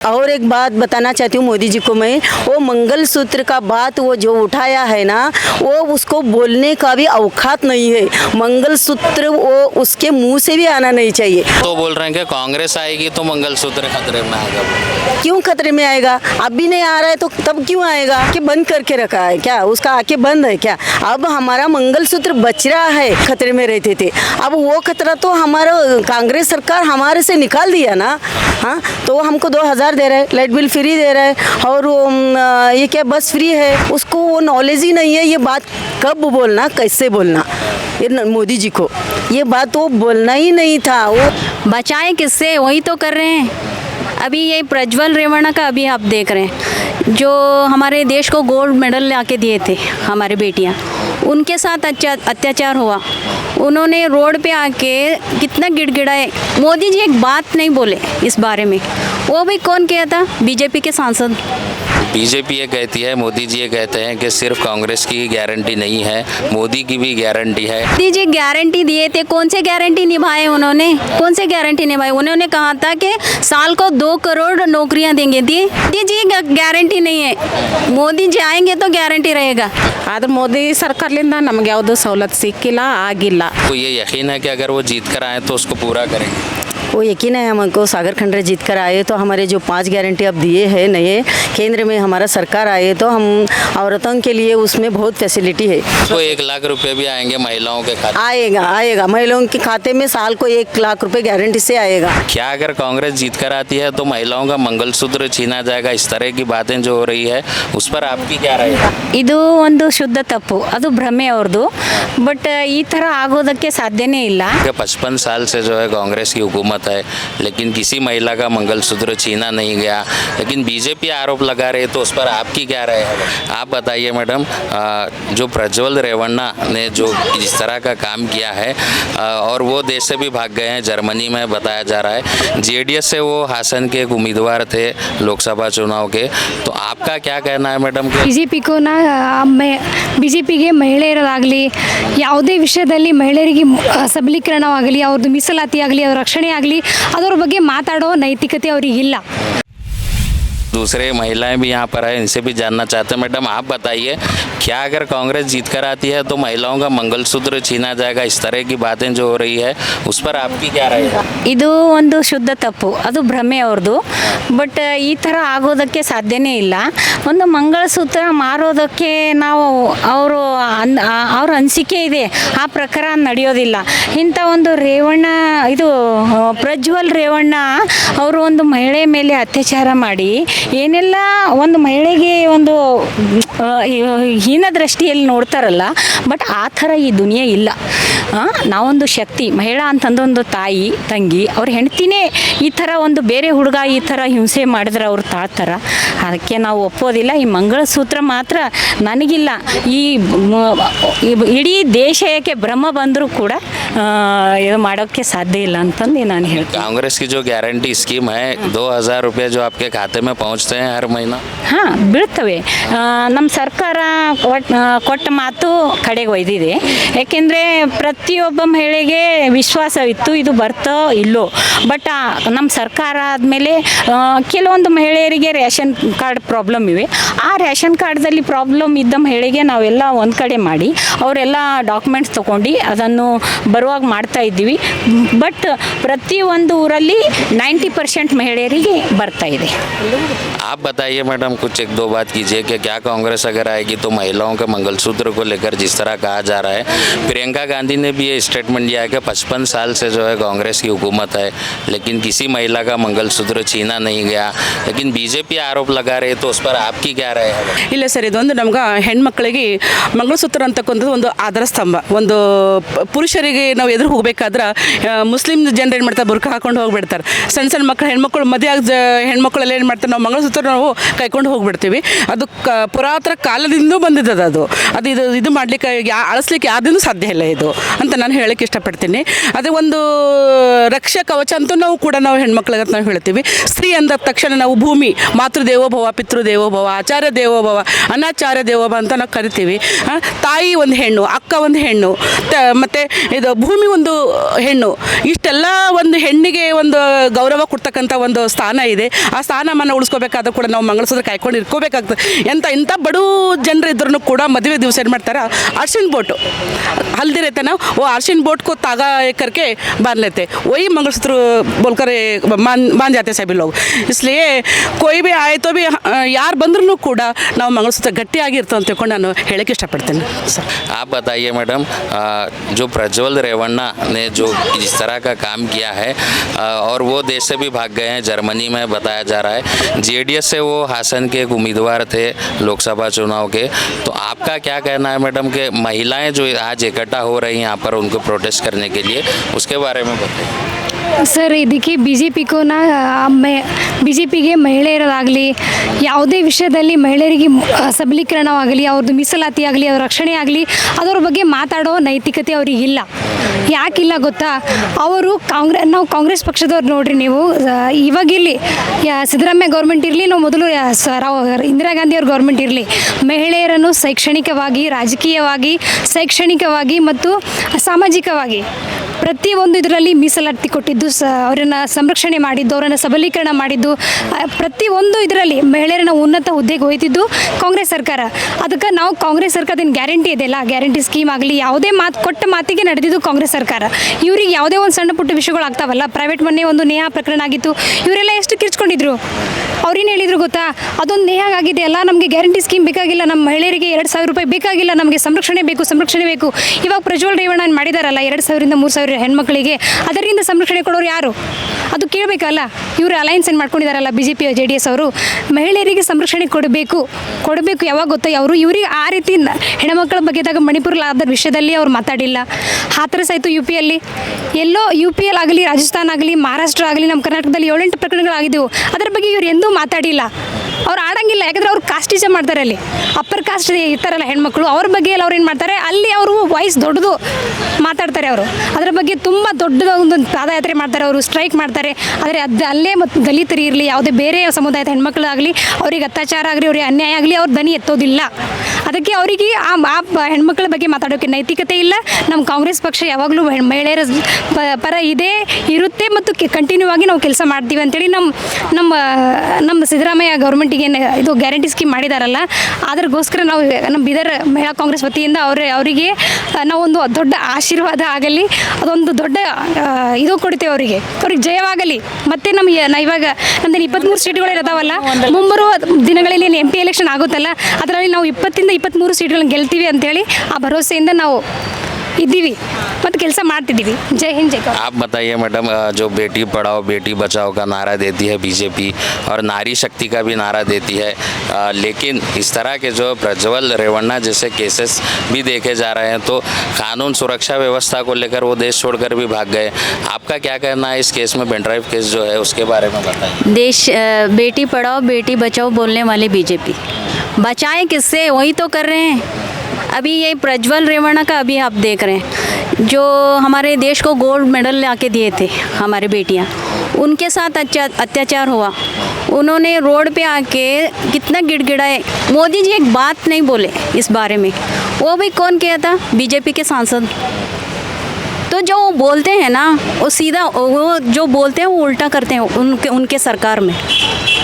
और एक बात बताना चाहती हूँ मोदी जी को मैं, वो मंगलसूत्र का बात वो जो उठाया है ना, वो उसको बोलने का भी औकात नहीं है। मंगलसूत्र वो उसके मुंह से भी आना नहीं चाहिए। तो बोल रहे हैं कि कांग्रेस आएगी तो मंगलसूत्र खतरे में आएगा। क्यों खतरे में आएगा? अब भी नहीं आ रहा है तो तब क्यों आएगा? कि बंद करके रखा है क्या? उसका आके बंद है क्या? अब हमारा मंगलसूत्र बच रहा है, खतरे में रहते थे। अब वो खतरा तो हमारा कांग्रेस सरकार हमारे से निकाल दिया ना। हाँ, तो हमको 2000 दे रहे हैं, लाइट बिल फ्री दे रहे हैं, और ये क्या बस फ्री है। उसको वो नॉलेज ही नहीं है। ये बात कब बोलना, कैसे बोलना, ये मोदी जी को ये बात वो बोलना ही नहीं था। वो बचाएं किससे, वही तो कर रहे हैं। अभी ये प्रज्वल रेवण्णा का अभी आप देख रहे हैं, जो हमारे देश को गोल्ड मेडल ला के दिए थे हमारे बेटियां, उनके साथ अत्याचार हुआ। उन्होंने रोड पे आके कितना गिड़गिड़ाए। मोदी जी एक बात नहीं बोले इस बारे में। वो भी कौन किया था? बीजेपी के सांसद। बीजेपी ये कहती है, मोदी जी ये कहते हैं कि सिर्फ कांग्रेस की गारंटी नहीं है, मोदी की भी गारंटी है। मोदी जी गारंटी दिए थे, कौन से गारंटी निभाए उन्होंने? कौन से गारंटी निभाए? उन्होंने कहा था कि साल को 2 करोड़ नौकरियां देंगे। दी जी गारंटी नहीं है। मोदी जी आएंगे तो गारंटी रहेगा। आदर मोदी ಸರ್ಕಾರದಿಂದ ನಮಗೆ ಯಾವುದು ಸವಲತ್ತು ಸಿಕ್ಕಿಲ್ಲ ಆಗಿಲ್ಲ। तो ये यकीन है कि अगर वो जीत कर आए तो उसको पूरा करेंगे। वो यकीन है हमको। सागर खंडरे जीत कर आए तो हमारे जो 5 गारंटी अब दिए हैं नए, केंद्र में हमारा सरकार आए तो हम औरतों के लिए उसमें बहुत फैसिलिटी है। तो 1 लाख रुपए भी आएंगे महिलाओं के खाते? आएगा महिलाओं के खाते में साल को 1 लाख रुपए गारंटी से आएगा। क्या अगर कांग्रेस जीत कर आती है तो महिलाओं का मंगलसूत्र छीना जाएगा? इस तरह की बातें जो हो रही है उस पर आपकी क्या राय है? ಇದು ಒಂದು ಶುದ್ಧ ತಪ್ಪು, ಅದು ಭ್ರಮೆ ಅವ್ರದ್ದು. ಬಟ್ ಈ ಥರ ಆಗೋದಕ್ಕೆ ಸಾಧ್ಯನೇ ಇಲ್ಲ. 55 साल से जो है कांग्रेस की हुकूमत है, लेकिन किसी महिला का मंगलसूत्र छीना नहीं गया, लेकिन बीजेपी आरोप लगा रही है, तो उस पर आपकी क्या राय है? आप बताइए मैडम, जो प्रज्वल रेवण्णा ने जो जिस तरह का काम किया है, और वो देश से भी भाग गए हैं, जर्मनी में बताया जा रहा है। जेडीएस से वो हासन के एक उम्मीदवार थे लोकसभा चुनाव के, तो आपका क्या कहना है मैडम? ಬಿಜೆಪಿಗೂ ಬಿಜೆಪಿಗೆ ಮಹಿಳೆಯರಾಗಲಿ ಯಾವುದೇ ವಿಷಯದಲ್ಲಿ ಮಹಿಳೆಯರಿಗೆ ಸಬಲೀಕರಣವಾಗಲಿ, ಅವ್ರದ್ದು ಮೀಸಲಾತಿ ಆಗಲಿ, ಅವ್ರ ರಕ್ಷಣೆ ಆಗಲಿ, ಅದರ ಬಗ್ಗೆ ಮಾತಾಡೋ ನೈತಿಕತೆ ಅವರಿಗಿಲ್ಲ। दूसरे महिलाएं भी यहाँ पर है, इनसे भी जानना चाहते हैं। मैडम आप बताइए, क्या अगर कांग्रेस जीत कर आती है तो महिलाओं का मंगलसूत्र छीना जाएगा? इस तरह की बातें जो हो रही है उस पर आपकी क्या राय है? ಇದು ಒಂದು ಶುದ್ಧ ತಪ್ಪು, ಅದು ಭ್ರಮೆ ಅವ್ರದ್ದು. ಬಟ್ ಈ ಥರ ಆಗೋದಕ್ಕೆ ಸಾಧ್ಯನೇ ಇಲ್ಲ. ಒಂದು ಮಂಗಳಸೂತ್ರ ಮಾರೋದಕ್ಕೆ ನಾವು ಅವ್ರ ಅನಿಸಿಕೆ ಇದೆ, ಆ ಪ್ರಕಾರ ನಡೆಯೋದಿಲ್ಲ. ಇಂಥ ಒಂದು ಪ್ರಜ್ವಲ್ ರೇವಣ್ಣ ಅವರು ಒಂದು ಮಹಿಳೆ ಮೇಲೆ ಅತ್ಯಾಚಾರ ಮಾಡಿ ಏನೆಲ್ಲ ಒಂದು ಮಹಿಳೆಗೆ ಒಂದು ಹೀನ ದೃಷ್ಟಿಯಲ್ಲಿ ನೋಡ್ತಾರಲ್ಲ, ಬಟ್ ಆ ಥರ ಈ ದುನಿಯಾ ಇಲ್ಲ. ನಾವೊಂದು ಶಕ್ತಿ, ಮಹಿಳಾ ಅಂತಂದೊಂದು ತಾಯಿ ತಂಗಿ, ಅವ್ರ ಹೆಂಡ್ತಿನೇ ಈ ಥರ ಒಂದು ಬೇರೆ ಹುಡುಗ ಈ ಥರ ಹಿಂಸೆ ಮಾಡಿದ್ರೆ ಅವ್ರು ತಾಳ್ತಾರ? ಅದಕ್ಕೆ ನಾವು ಒಪ್ಪೋದಿಲ್ಲ. ಈ ಮಂಗಳಸೂತ್ರ ಮಾತ್ರ ನನಗಿಲ್ಲ, ಈ ಇಡೀ ದೇಶಕ್ಕೆ ಭ್ರಮ ಬಂದರೂ ಕೂಡ ಇದು ಮಾಡೋಕ್ಕೆ ಸಾಧ್ಯ ಇಲ್ಲ ಅಂತಂದು ನಾನು ಹೇಳ್ತೀನಿ. कांग्रेस की जो गारंटी स्कीम है, 2000 रुपये जो आपके खाते में पहुंचते हैं हर महीना? ಹಾಂ, ಬೀಳ್ತವೆ. ನಮ್ಮ ಸರ್ಕಾರ ಕೊಟ್ಟ ಮಾತು ಕಡೆಗೆ ಒಯ್ದಿದೆ. ಯಾಕೆಂದರೆ ಪ್ರತಿಯೊಬ್ಬ ಮಹಿಳೆಗೆ ವಿಶ್ವಾಸವಿತ್ತು ಇದು ಬರ್ತೋ ಇಲ್ಲೋ. ಬಟ್ ನಮ್ಮ ಸರ್ಕಾರ ಆದಮೇಲೆ ಕೆಲವೊಂದು ಮಹಿಳೆಯರಿಗೆ ರೇಷನ್ ಕಾರ್ಡ್ ಪ್ರಾಬ್ಲಮ್ ಇವೆ. ಆ ರೇಷನ್ ಕಾರ್ಡ್ದಲ್ಲಿ ಪ್ರಾಬ್ಲಮ್ ಇದ್ದ ಮಹಿಳೆಗೆ ನಾವೆಲ್ಲ ಒಂದು ಕಡೆ ಮಾಡಿ ಅವರೆಲ್ಲ ಡಾಕ್ಯುಮೆಂಟ್ಸ್ ತೊಗೊಂಡು ಅದನ್ನು ಬರುವಾಗ ಮಾಡ್ತಾ ಇದ್ದೀವಿ. ಬಟ್ ಪ್ರತಿಯೊಂದು ಊರಲ್ಲಿ 90% ಮಹಿಳೆಯರಿಗೆ ಬರ್ತಾ ಇದೆ. आप बताइए मैडम, कुछ 1-2 बात कीजिए कि क्या कांग्रेस अगर आएगी तो महिलाओं के मंगलसूत्र को लेकर जिस तरह कहा जा रहा है, प्रियंका गांधी ने भी ये स्टेटमेंट दिया है कि 55 साल से जो है कांग्रेस की हुकूमत है, लेकिन किसी महिला का मंगलसूत्र छीना नहीं गया, लेकिन बीजेपी आरोप लगा रही है, तो उस पर आपकी क्या राय है? ಇಲ್ಲ ಸರ್, ಇದೊಂದು ನಮ್ಗೆ ಹೆಣ್ಮಕ್ಳಿಗೆ ಮಂಗಳಸೂತ್ರ ಅಂತಕ್ಕಂಥದ್ದು ಒಂದು ಆಧಾರ ಸ್ತಂಭ. ಒಂದು ಪುರುಷರಿಗೆ ನಾವು ಎದುರು ಹೋಗ್ಬೇಕಾದ್ರೆ ಮುಸ್ಲಿಂ ಜನರು ಏನು ಮಾಡ್ತಾರೆ, ಬುರ್ಕ ಹಾಕೊಂಡು ಹೋಗ್ಬಿಡ್ತಾರೆ. ಸಣ್ಣ ಮಕ್ಕಳು ಹೆಣ್ಮಕ್ಳು ಮದುವೆ ಆಗ ಹೆಣ್ಮಕ್ಳೆಲ್ಲ ಏನು ಮಾಡ್ತಾರೆ, ನಾವು ಮಂಗಳಸೂತ್ರ ನಾವು ಕೈಕೊಂಡು ಹೋಗ್ಬಿಡ್ತೀವಿ. ಅದು ಪುರಾತನ ಕಾಲದಿಂದ ಬಂದಿದ್ದದು. ಇದು ಮಾಡಲಿಕ್ಕೆ ಅಳಿಸ್ಲಿಕ್ಕೆ ಯಾವ್ದೂ ಸಾಧ್ಯ ಇಲ್ಲ ಇದು ಅಂತ ನಾನು ಹೇಳಕ್ಕೆ ಇಷ್ಟಪಡ್ತೀನಿ. ಅದೇ ಒಂದು ರಕ್ಷಾ ಕವಚ ಅಂತೂ ನಾವು ಹೆಣ್ಮಕ್ಳಿಗೆ ನಾವು ಹೇಳ್ತೀವಿ. ಸ್ತ್ರೀ ಅಂದ ತಕ್ಷಣ ನಾವು ಭೂಮಿ ಮಾತೃದೇವೋ ಭವ ಪಿತೃದೇವೋ ಭವ ಆಚಾರ್ಯ ದೇವೋ ಭವ ಅನಾಚಾರ್ಯ ದೇವೋ ಭವ ಅಂತ ನಾವು ಕರಿತೀವಿ. ತಾಯಿ ಒಂದು ಹೆಣ್ಣು, ಅಕ್ಕ ಒಂದು ಹೆಣ್ಣು, ಮತ್ತು ಇದು ಭೂಮಿ ಒಂದು ಹೆಣ್ಣು, ಇಷ್ಟೆಲ್ಲ ಒಂದು ಹೆಣ್ಣಿಗೆ ಒಂದು ಗೌರವ ಕೊಡ್ತಕ್ಕಂಥ ಒಂದು ಸ್ಥಾನ ಇದೆ. ಆ ಸ್ಥಾನಮಾನ ಉಳಿಸ್ಕೋಬೇಕಾದ್ರೂ ಕೂಡ ನಾವು ಮಂಗಳಸೂತ್ರ ಕಾಯ್ಕೊಂಡು ಇಟ್ಕೋಬೇಕಾಗ್ತದೆ. ಇಂಥ ಬಡವ ಜನರು ಇದ್ರೂ ಕೂಡ ಮದುವೆ ದಿವಸ ಏನು ಮಾಡ್ತಾರೆ, ಅರ್ಶಿನ ಬೋಟು हल्दी रहते ना, वो अर्शिन बोट को तागा करके बांध लेते, वही मंगलसूत्र बोलकर बांध जाते सभी लोग. इसलिए कोई भी आए तो भी यार ಬಂದ್ರೂ ಕೂಡ ನಾವು ಮಂಗಲಸೂತ್ರ ಗಟ್ಟಿಯಾಗಿರ್ತವೆ ಅಂತ ತಿಳ್ಕೊಂಡು ನಾನು ಹೇಳಕ್ಕೆ ಇಷ್ಟಪಡ್ತೇನೆ ಸರ್. आप बताइए मैडम, जो प्रज्वल रेवन्ना ने जो इस तरह का काम किया है और वो देश से भी भाग गए हैं, जर्मनी में बताया जा रहा है, जेडीएस से वो हासन के एक उम्मीदवार थे लोकसभा चुनाव के, तो आपका क्या कहना है मैडम कि महिलाएं जो आज इकट्ठा हो रही हैं यहाँ पर उनको प्रोटेस्ट करने के लिए, उसके बारे में बताइए. ಸರ್, ಇದಕ್ಕೆ ಬಿ ಜೆ ಪಿಗೆ ಮಹಿಳೆಯರಾಗಲಿ ಯಾವುದೇ ವಿಷಯದಲ್ಲಿ ಮಹಿಳೆಯರಿಗೆ ಸಬಲೀಕರಣವಾಗಲಿ, ಅವ್ರದ್ದು ಮೀಸಲಾತಿ ಆಗಲಿ, ಅವ್ರ ರಕ್ಷಣೆ ಆಗಲಿ, ಅದರ ಬಗ್ಗೆ ಮಾತಾಡೋ ನೈತಿಕತೆ ಅವರಿಗಿಲ್ಲ. ಯಾಕಿಲ್ಲ ಗೊತ್ತಾ? ಅವರು ನಾವು ಕಾಂಗ್ರೆಸ್ ಪಕ್ಷದವ್ರು ನೋಡ್ರಿ, ನೀವು ಇವಾಗಿರಲಿ ಸಿದ್ದರಾಮಯ್ಯ ಗೌರ್ಮೆಂಟ್ ಇರಲಿ, ನಾವು ಮೊದಲು ಇಂದಿರಾ ಗಾಂಧಿ ಅವ್ರ ಗೌರ್ಮೆಂಟ್ ಇರಲಿ, ಮಹಿಳೆಯರನ್ನು ಶೈಕ್ಷಣಿಕವಾಗಿ, ರಾಜಕೀಯವಾಗಿ, ಶೈಕ್ಷಣಿಕವಾಗಿ ಮತ್ತು ಸಾಮಾಜಿಕವಾಗಿ ಪ್ರತಿಯೊಂದು ಇದರಲ್ಲಿ ಮೀಸಲಾತಿ ಕೊಟ್ಟಿದ್ದು, ಅವರನ್ನು ಸಂರಕ್ಷಣೆ ಮಾಡಿದ್ದು, ಅವರನ್ನು ಸಬಲೀಕರಣ ಮಾಡಿದ್ದು, ಪ್ರತಿಯೊಂದು ಇದರಲ್ಲಿ ಮಹಿಳೆಯರನ್ನು ಉನ್ನತ ಹುದ್ದೆಗೆ ಒಯ್ದಿದ್ದು ಕಾಂಗ್ರೆಸ್ ಸರ್ಕಾರ. ಅದಕ್ಕೆ ನಾವು ಕಾಂಗ್ರೆಸ್ ಸರ್ಕಾರದಿಂದ ಗ್ಯಾರಂಟಿ ಇದೆಯಲ್ಲ, ಗ್ಯಾರಂಟಿ ಸ್ಕೀಮ್ ಆಗಲಿ, ಯಾವುದೇ ಕೊಟ್ಟ ಮಾತಿಗೆ ನಡೆದಿದ್ದು ಕಾಂಗ್ರೆಸ್ ಸರ್ಕಾರ. ಇವ್ರಿಗೆ ಯಾವುದೇ ಒಂದು ಸಣ್ಣ ಪುಟ್ಟ ವಿಷಯಗಳು ಆಗ್ತಾವಲ್ಲ, ಪ್ರೈವೇಟ್ ಮೊನ್ನೆ ಒಂದು ನೇಹಾ ಪ್ರಕರಣ ಆಗಿತ್ತು, ಇವರೆಲ್ಲ ಎಷ್ಟು ಕಿರ್ಚ್ಕೊಂಡಿದ್ರು. ಅವ್ರೇನು ಹೇಳಿದ್ರು ಗೊತ್ತಾ? ಅದೊಂದು ನೇಹಾ ಆಗಿದೆಯಲ್ಲ, ನಮಗೆ ಗ್ಯಾರಂಟಿ ಸ್ಕೀಮ್ ಬೇಕಾಗಿಲ್ಲ, ನಮ್ಮ ಮಹಿಳೆಯರಿಗೆ 2,000 ರೂಪಾಯಿ ಬೇಕಾಗಿಲ್ಲ, ನಮಗೆ ಸಂರಕ್ಷಣೆ ಬೇಕು. ಇವಾಗ ಪ್ರಜ್ವಲ್ ರೇವಣ್ಣ ಮಾಡಿದಾರಲ್ಲ 2,000ರಿಂದ 3,000 ಹೆಣ್ಮಕ್ಳಿಗೆ, ಅದರಿಂದ ಸಂರಕ್ಷಣೆ ಕೊಡೋರು ಯಾರು? ಅದು ಕೇಳಬೇಕಲ್ಲ. ಇವರು ಅಲೈನ್ಸ್ ಏನು ಮಾಡ್ಕೊಂಡಿದ್ದಾರಲ್ಲ BJP JDS ಅವರು, ಮಹಿಳೆಯರಿಗೆ ಸಂರಕ್ಷಣೆ ಕೊಡಬೇಕು. ಯಾವಾಗ ಗೊತ್ತಾ? ಇವ್ರಿಗೆ ಆ ರೀತಿ ಹೆಣ್ಮಕ್ಳ ಬಗ್ಗೆದಾಗ ಮಣಿಪುರಲಾದ ವಿಷಯದಲ್ಲಿ ಅವ್ರು ಮಾತಾಡಿಲ್ಲ. ಹಾಥರಸ್ ಆಯಿತು UPಯಲ್ಲಿ, ಎಲ್ಲೋ UPL ಆಗಲಿ, ರಾಜಸ್ಥಾನ ಆಗಲಿ, ಮಹಾರಾಷ್ಟ್ರ ಆಗಲಿ, ನಮ್ಮ ಕರ್ನಾಟಕದಲ್ಲಿ 7-8 ಪ್ರಕರಣಗಳಾಗಿದ್ದವು. ಅದರ ಬಗ್ಗೆ ಇವ್ರು ಎಂದೂ ಮಾತಾಡಿಲ್ಲ. ಅವ್ರು ಆಡಂಗಿಲ್ಲ, ಯಾಕಂದರೆ ಅವ್ರು ಕಾಸ್ಟಿಸಮ್ ಮಾಡ್ತಾರೆ. ಅಲ್ಲಿ ಅಪ್ಪರ್ ಕಾಸ್ಟ್ ಇರ್ತಾರಲ್ಲ ಹೆಣ್ಮಕ್ಳು, ಅವ್ರ ಬಗ್ಗೆ ಎಲ್ಲ ಅವ್ರು ಏನು ಮಾಡ್ತಾರೆ, ಅಲ್ಲಿ ಅವರು ವಾಯ್ಸ್ ದೊಡ್ಡದು ಮಾತಾಡ್ತಾರೆ. ಅವರು ಅದರ ಬಗ್ಗೆ ತುಂಬ ದೊಡ್ಡದ ಒಂದು ಪಾದಯಾತ್ರೆ ಮಾಡ್ತಾರೆ, ಅವರು ಸ್ಟ್ರೈಕ್ ಮಾಡ್ತಾರೆ. ಆದರೆ ಅಲ್ಲೇ ಮತ್ತು ದಲಿತರು ಇರಲಿ, ಯಾವುದೇ ಬೇರೆ ಸಮುದಾಯದ ಹೆಣ್ಮಕ್ಳಾಗಲಿ, ಅವ್ರಿಗೆ ಅತ್ಯಾಚಾರ ಆಗಲಿ, ಅವ್ರಿಗೆ ಅನ್ಯಾಯ ಆಗಲಿ, ಅವ್ರು ದನಿ ಎತ್ತೋದಿಲ್ಲ. ಅದಕ್ಕೆ ಅವರಿಗೆ ಆ ಹೆಣ್ಮಕ್ಳ ಬಗ್ಗೆ ಮಾತಾಡೋಕ್ಕೆ ನೈತಿಕತೆ ಇಲ್ಲ. ನಮ್ಮ ಕಾಂಗ್ರೆಸ್ ಪಕ್ಷ ಯಾವಾಗಲೂ ಮಹಿಳೆಯರ ಪರ ಇರುತ್ತೆ ಮತ್ತು ಕಂಟಿನ್ಯೂ ಆಗಿ ನಾವು ಕೆಲಸ ಮಾಡ್ತೀವಿ ಅಂತೇಳಿ ನಮ್ಮ ಸಿದ್ದರಾಮಯ್ಯ ಗೌರ್ಮೆಂಟಿಗೆ ಇದು ಗ್ಯಾರಂಟಿ ಸ್ಕೀಮ್ ಮಾಡಿದಾರಲ್ಲ, ಅದಕ್ಕೋಸ್ಕರ ನಾವು ನಮ್ಮ ಬೀದರ್ ಮಹಿಳಾ ಕಾಂಗ್ರೆಸ್ ವತಿಯಿಂದ ಅವರಿಗೆ ನಾವೊಂದು ದೊಡ್ಡ ಆಶೀರ್ವಾದ ಆಗಲಿ, ಅದೊಂದು ದೊಡ್ಡ ಇದು ಕೊಡ್ತೇವೆ ಅವ್ರಿಗೆ ಜಯವಾಗಲಿ. ಮತ್ತು ಇವಾಗ ನಮ್ಮದು 23 ಸೀಟ್ಗಳು ಇರೋದಾವಲ್ಲ, ಮುಂಬರುವ ದಿನಗಳಲ್ಲಿ MP ಎಲೆಕ್ಷನ್ ಆಗುತ್ತಲ್ಲ, ಅದರಲ್ಲಿ ನಾವು 20ರಿಂದ 23 ಸೀಟ್ಗಳನ್ನ ಗೆಲ್ತೀವಿ ಅಂತೇಳಿ ಆ ಭರವಸೆಯಿಂದ ನಾವು इद्दीवी मत ಕೆಲಸ ಮಾಡ್ತಿದ್ದೀವಿ. जय हिंद जय गौरव। आप बताइए मैडम, जो बेटी पढ़ाओ बेटी बचाओ का नारा देती है बीजेपी और नारी शक्ति का भी नारा देती है, लेकिन इस तरह के जो प्रज्वल रेवन्ना जैसे केसेस भी देखे जा रहे हैं तो कानून सुरक्षा व्यवस्था को लेकर वो देश छोड़कर भी भाग गए। आपका क्या कहना है इस केस में? पेन ड्राइव केस जो है उसके बारे में बताइए। देश बेटी पढ़ाओ बेटी बचाओ बोलने वाले बीजेपी बचाएं किससे? वही तो कर रहे हैं। अभी ये प्रज्वल रेवन्ना का अभी आप देख रहे हैं, जो हमारे देश को गोल्ड मेडल लाके दिए थे हमारे बेटियां, उनके साथ अत्याचार हुआ। उन्होंने रोड पे आके कितना गिड़गिड़ाए। मोदी जी एक बात नहीं बोले इस बारे में। वो भी कौन किया था? बीजेपी के सांसद। तो जो बोलते हैं ना, वो सीधा वो जो बोलते हैं वो उल्टा करते हैं उनके सरकार में।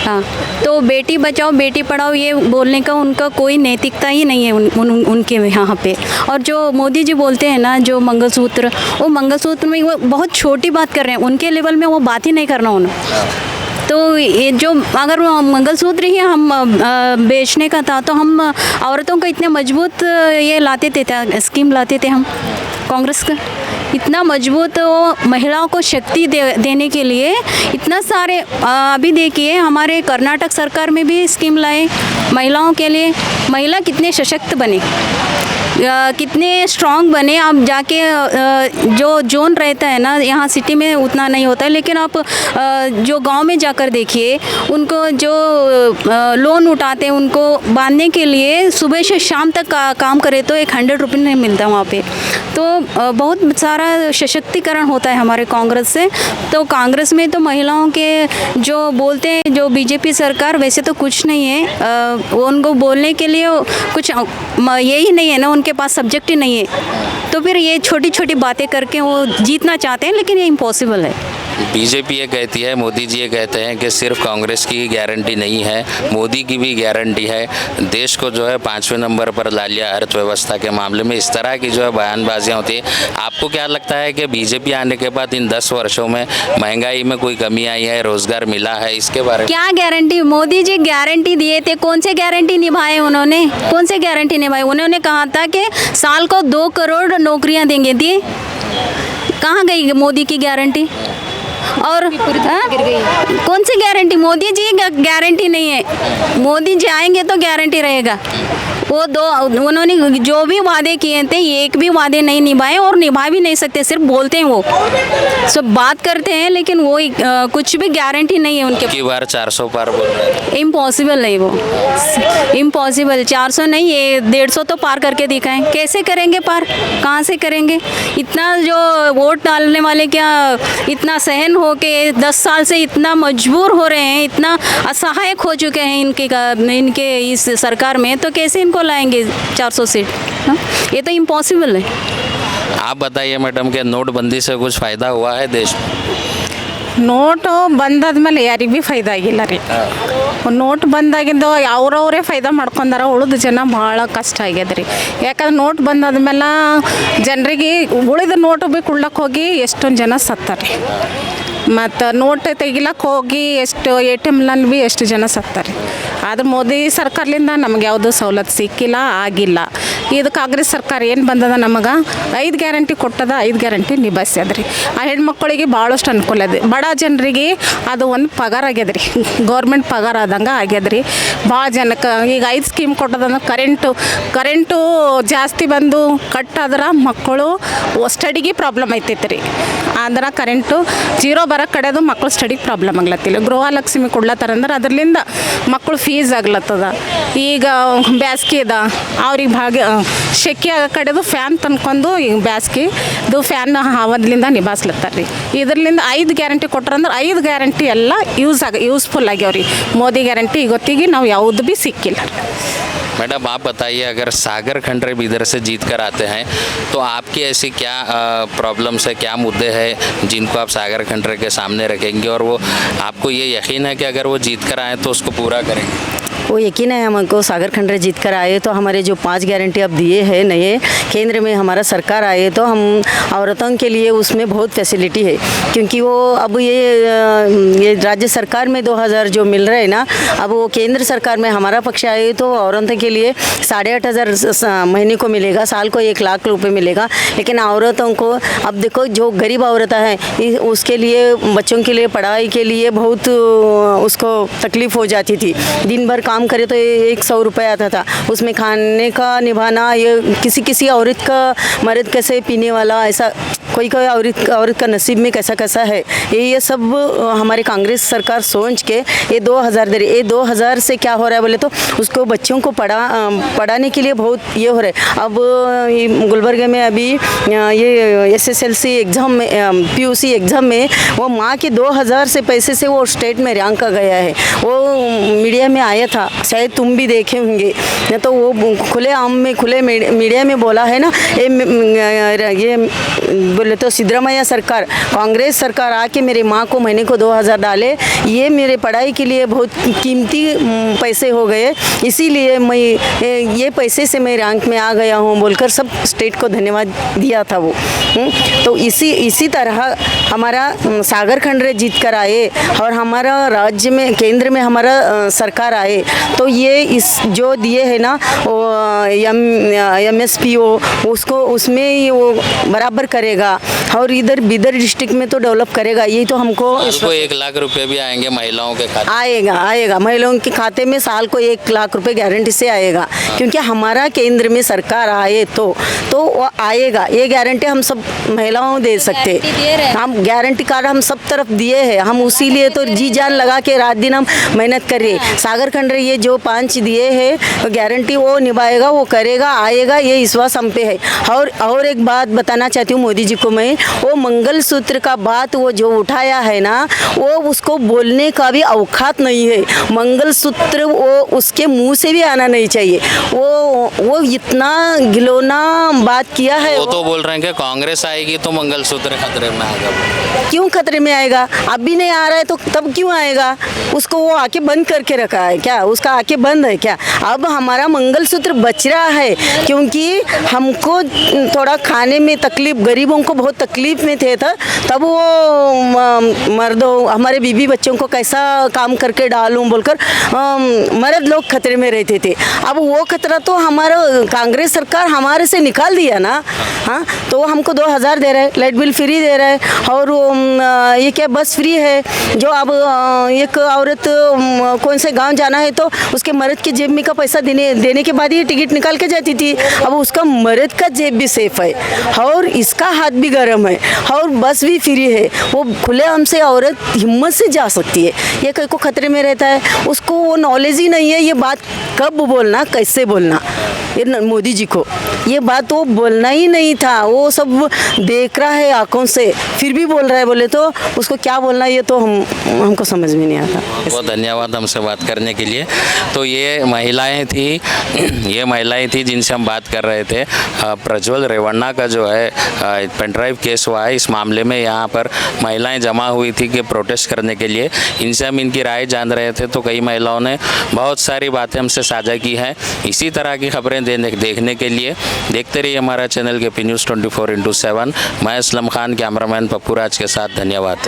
हाँ, तो बेटी बचाओ बेटी पढ़ाओ ये बोलने का उनका कोई नैतिकता ही नहीं है उनके यहाँ पे। और जो मोदी जी बोलते हैं ना, जो मंगलसूत्र, वो मंगलसूत्र में वो बहुत छोटी बात कर रहे हैं, उनके लेवल में वो बात ही नहीं करना उन्हें। तो ये जो अगर मंगलसूत्र ही हम बेचने का था तो हम औरतों को इतने मजबूत ये लाते थे, स्कीम लाते थे हम कांग्रेस का। इतना मजबूत वो महिलाओं को शक्ति देने के लिए इतना सारे अभी देखिए हमारे कर्नाटक सरकार में भी स्कीम लाए महिलाओं के लिए। महिला कितने सशक्त बने। कितने स्ट्रांग बने। आप जाके जो जोन रहता है ना, यहाँ सिटी में उतना नहीं होता है, लेकिन आप जो गांव में जाकर देखिए, उनको जो लोन उठाते हैं उनको बांधने के लिए सुबह से शाम तक काम करे तो 100 रुपये नहीं मिलता वहाँ पे। तो बहुत सारा सशक्तिकरण होता है हमारे कांग्रेस से। तो कांग्रेस में तो महिलाओं के जो बोलते हैं जो बीजेपी सरकार, वैसे तो कुछ नहीं है। उनको बोलने के लिए कुछ यही नहीं है ना, उनके पास सब्जेक्ट ही नहीं है। तो फिर ये छोटी छोटी बातें करके वो जीतना चाहते हैं, लेकिन ये इम्पॉसिबल है। बीजेपी ये कहती है, मोदी जी ये कहते हैं कि सिर्फ कांग्रेस की गारंटी नहीं है, मोदी की भी गारंटी है। देश को जो है 5वें नंबर पर ला लिया अर्थव्यवस्था के मामले में। इस तरह की जो है बयानबाजियाँ होती है। आपको क्या लगता है कि बीजेपी आने के बाद इन 10 वर्षों में महंगाई में कोई कमी आई है, रोजगार मिला है, इसके बारे में क्या गारंटी? मोदी जी गारंटी दिए थे, कौन से गारंटी निभाए उन्होंने? कौन से गारंटी निभाए? उन्होंने कहा था कि साल को 2 करोड़ नौकरियां देंगे, दिए? कहाँ गई मोदी की गारंटी? और कौन सी गारंटी? मोदी जी गारंटी नहीं है। मोदी जी आएंगे तो गारंटी रहेगा। उन्होंने जो भी वादे किए थे, एक भी वादे नहीं निभाए और निभा भी नहीं सकते। सिर्फ बोलते हैं, वो सब बात करते हैं, लेकिन वो कुछ भी गारंटी नहीं है उनके। की बार 400 पार बोल रहे हैं। इम्पॉसिबल है वो, इम्पॉसिबल। 400 नहीं, ये 150 तो पार करके दिखाएं। कैसे करेंगे पार? कहाँ से करेंगे? इतना जो वोट डालने वाले क्या इतना सहन हो के 10 साल से इतना मजबूर हो रहे हैं, इतना असहायक हो चुके हैं इनके इस सरकार में, तो कैसे इनको लाएंगे 400 सीट? हाँ? ये तो इम्पॉसिबल है। आप बताइए मैडम कि नोटबंदी से कुछ फ़ायदा हुआ है देश में? ನೋಟು ಬಂದಾದ್ಮೇಲೆ ಯಾರಿಗೆ ಭೀ ಫೈದಾ ಆಗಿಲ್ಲ ರೀ. ನೋಟ್ ಬಂದಾಗಿದ್ದು ಅವರವರೇ ಫೈದಾ ಮಾಡ್ಕೊಂಡಾರ, ಉಳಿದ ಜನ ಭಾಳ ಕಷ್ಟ ಆಗ್ಯದ ರೀ. ಯಾಕಂದ್ರೆ ನೋಟ್ ಬಂದಾದ್ಮೇಲೆ ಜನರಿಗೆ ಉಳಿದ ನೋಟು ಭೀ ಕೊಡ್ಲಕ್ಕೆ ಹೋಗಿ ಎಷ್ಟೊಂದು ಜನ ಸತ್ತಾರೆ. ಮತ್ತು ನೋಟ್ ತೆಗಿಲಕ್ಕೆ ಹೋಗಿ ಎಷ್ಟು ATMನಲ್ಲಿ ಭೀ ಎಷ್ಟು ಜನ ಸತ್ತಾರೆ. ಆದ್ರೆ ಮೋದಿ ಸರ್ಕಾರದಿಂದ ನಮ್ಗೆ ಯಾವುದೂ ಸವಲತ್ತು ಸಿಕ್ಕಿಲ್ಲ, ಆಗಿಲ್ಲ. ಇದು ಕಾಂಗ್ರೆಸ್ ಸರ್ಕಾರ ಏನು ಬಂದದ ನಮಗೆ 5 ಗ್ಯಾರಂಟಿ ಕೊಟ್ಟದ, 5 ಗ್ಯಾರಂಟಿ ನಿಭಾಯಿಸ್ಯದ್ರಿ. ಆ ಹೆಣ್ಮಕ್ಳಿಗೆ ಭಾಳಷ್ಟು ಅನುಕೂಲ ಇದೆ. ಬಡ ಜನರಿಗೆ ಅದು ಒಂದು ಪಗಾರ ಆಗ್ಯದ್ರಿ, ಗೌರ್ಮೆಂಟ್ ಪಗಾರ ಆದಂಗೆ ಆಗ್ಯದ್ರಿ. ಭಾಳ ಜನಕ್ಕೆ ಈಗ 5 ಸ್ಕೀಮ್ ಕೊಟ್ಟದಂದ್ರೆ ಕರೆಂಟು ಜಾಸ್ತಿ ಬಂದು ಕಟ್ ಆದ್ರೆ ಮಕ್ಕಳು ಸ್ಟಡಿಗೆ ಪ್ರಾಬ್ಲಮ್ ಐತೈತೆ ರೀ. ಅಂದ್ರೆ ಕರೆಂಟು ಜೀರೋ ಬರೋ ಕಡೆದು ಮಕ್ಕಳು ಸ್ಟಡಿಗೆ ಪ್ರಾಬ್ಲಮ್ ಆಗ್ಲತ್ತಿಲ್ಲ. ಗೃಹಲಕ್ಷ್ಮಿ ಕೊಡ್ಲತ್ತಾರಂದ್ರೆ ಅದರಿಂದ ಮಕ್ಕಳು ಫೀಸ್ ಆಗ್ಲತ್ತದ. ಈಗ ಬ್ಯಾಸ್ಗೆ ಅದ, ಅವ್ರಿಗೆ ಶೆಕೆ ಆಗೋ ಕಡೆದು ಫ್ಯಾನ್ ತಂದ್ಕೊಂಡು ಈಗ ಬ್ಯಾಸ್ಗೆದು ಫ್ಯಾನ್ ಹವದ್ಲಿಂದ ನಿಭಾಯಿಸ್ಲತ್ತಾರ ರೀ. ಇದರಿಂದ 5 ಗ್ಯಾರಂಟಿ ಕೊಟ್ರಂದ್ರೆ 5 ಗ್ಯಾರಂಟಿ ಎಲ್ಲ ಯೂಸ್ಫುಲ್ ಆಗ್ಯಾವ್ರಿ. ಮೋದಿ ಗ್ಯಾರಂಟಿ ಇವತ್ತಿಗೆ ನಾವು ಯಾವುದು ಭೀ ಸಿಕ್ಕಿಲ್ಲ. मैडम आप बताइए, अगर सागर खंडरे भी इधर से जीत कर आते हैं तो आपकी ऐसी क्या प्रॉब्लम्स है, क्या मुद्दे हैं जिनको आप सागर खंडरे के सामने रखेंगे और वो आपको ये यकीन है कि अगर वो जीत कर आए तो उसको पूरा करेंगे? वो यकीन है हमको, सागर खंडरे जीत कर आए तो हमारे जो 5 गारंटी अब दिए हैं नए, केंद्र में हमारा सरकार आए तो हम औरतों के लिए उसमें बहुत फैसिलिटी है। क्योंकि वो अब ये राज्य सरकार में 2000 जो मिल रहे हैं ना, अब वो केंद्र सरकार में हमारा पक्ष आए तो औरतों के लिए 8,500 महीने को मिलेगा, साल को 1 लाख रुपए मिलेगा। लेकिन औरतों को अब देखो, जो गरीब औरतें हैं उसके लिए, बच्चों के लिए पढ़ाई के लिए बहुत उसको तकलीफ़ हो जाती थी। दिन भर काम करे तो 100 रुपये आता था, उसमें खाने का निभाना, ये किसी औरत का मर्द कैसे पीने वाला, ऐसा कोई औरत का नसीब में कैसा कैसा है, ये सब हमारे कांग्रेस सरकार सोच के ये 2000 दे रही। ये 2000 से क्या हो रहा है बोले तो उसको बच्चों को पढ़ाने के लिए बहुत ये हो रहा है। अब गुलबर्ग में अभी ये SSLC एग्ज़ाम में, PUC एग्ज़ाम में वो माँ के 2000 से पैसे से वो स्टेट में रैंक आ गया है। वो मीडिया में आया था, शायद तुम भी देखे होंगे, या तो वो खुले आम में खुले मीडिया में बोला है ना। ये बोले तो सिद्धरामैया सरकार, कांग्रेस सरकार आके मेरे माँ को महीने को 2000 डाले, ये मेरे पढ़ाई के लिए बहुत कीमती पैसे हो गए, इसीलिए मैं ये पैसे से मैं रैंक में आ गया हूँ बोलकर सब स्टेट को धन्यवाद दिया था वो। तो इसी तरह हमारा सागर खंडरे जीत कर आए और हमारा राज्य में, केंद्र में हमारा सरकार आए तो ये इस जो दिए है ना वो MSP उसको उसमें वो बराबर करेगा। और इधर बिदर डिस्ट्रिक्ट डिस्ट्रिक्ट में तो डेवलप करेगा, यही तो हमको उसको 1 लाख रुपए भी आएंगे महिलाओं के खाते। आएगा महिलाओं के खाते में साल को 1 लाख रुपए गारंटी से आएगा, क्योंकि हमारा केंद्र में सरकार आए तो वो आएगा, ये गारंटी हम सब महिलाओं दे सकते। हम गारंटी कार्ड हम सब तरफ दिए हैं, हम उसी लिए तो जी जान लगा के रात दिन हम मेहनत कर रहे हैं। सागर खंड ये जो 5 दिए हैं गारंटी वो निभाएगा, वो करेगा, आएगा, ये विश्वास हम पे है। और एक बात बताना चाहती हूँ मोदी जी को मैं, वो मंगलसूत्र का बात वो जो उठाया है ना, वो उसको बोलने का भी औकात नहीं है। मंगलसूत्र वो उसके मुंह से भी आना नहीं चाहिए। वो इतना घिनौना बात किया है। वो तो बोल रहे हैं कि कांग्रेस आएगी तो मंगलसूत्र खतरे में आएगा। क्यों खतरे में आएगा? अब भी नहीं आ रहा है तो तब क्यों आएगा? उसको वो आके बंद करके रखा है क्या? उसका आके बंद है क्या? अब हमारा मंगलसूत्र बच रहा है, क्योंकि हमको थोड़ा खाने में तकलीफ, गरीबों को बहुत तकलीफ में थे था, तब वो मर्दों हमारे बीबी बच्चों को कैसा काम करके डालूं बोलकर मर्द लोग खतरे में रहते थे। अब वो खतरा तो हमारा कांग्रेस सरकार हमारे से निकाल दिया ना। हाँ, तो हमको 2000 दे रहे हैं, लाइट बिल फ्री दे रहे हैं, और ये क्या बस फ्री है। जो अब एक औरत कौन से गांव जाना है तो उसके मर्द की जेब में का पैसा देने के बाद ही टिकट निकाल के जाती थी। अब उसका मर्द का जेब भी सेफ है और इसका हाथ भी गर्म है और बस भी फ्री है। वो खुलेआम से औरत हिम्मत से जा सकती है। ये कहीं को खतरे में रहता है, उसको वो नॉलेज ही नहीं है ये बात कब बोलना, कैसे बोलना। ये मोदी जी को ये बात वो बोलना ही नहीं था, वो सब देख रहा है आंखों से, फिर भी बोल रहा है। बोले तो उसको क्या बोलना ये तो हमको समझ में नहीं आता। बहुत धन्यवाद हमसे बात करने के लिए। तो ये महिलाएं थी जिनसे हम बात कर रहे थे। प्रज्वल रेवन्ना का जो है पेनड्राइव केस हुआ है, इस मामले में यहाँ पर महिलाएं जमा हुई थी कि प्रोटेस्ट करने के लिए। इनसे हम इनकी राय जान रहे थे, तो कई महिलाओं ने बहुत सारी बातें हमसे साझा की हैं। इसी तरह की खबरें देखने के लिए देखते रहिए हमारा चैनल KP News 24/7। मैं असलम खान, कैमरामैन पप्पू राज के साथ। धन्यवाद।